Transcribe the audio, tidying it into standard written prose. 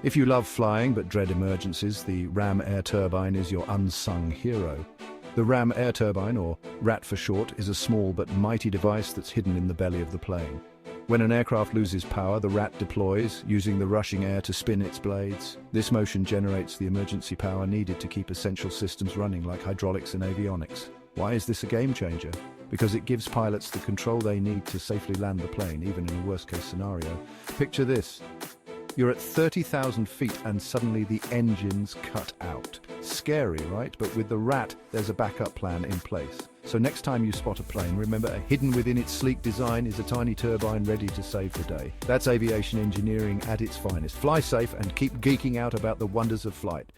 If you love flying but dread emergencies, the Ram Air Turbine is your unsung hero. The Ram Air Turbine, or RAT for short, is a small but mighty device that's hidden in the belly of the plane. When an aircraft loses power, the RAT deploys, using the rushing air to spin its blades. This motion generates the emergency power needed to keep essential systems running like hydraulics and avionics. Why is this a game changer? Because it gives pilots the control they need to safely land the plane, even in a worst-case scenario. Picture this. You're at 30,000 feet and suddenly the engine's cut out. Scary, right? But with the RAT, there's a backup plan in place. So next time you spot a plane, remember, hidden within its sleek design is a tiny turbine ready to save the day. That's aviation engineering at its finest. Fly safe and keep geeking out about the wonders of flight.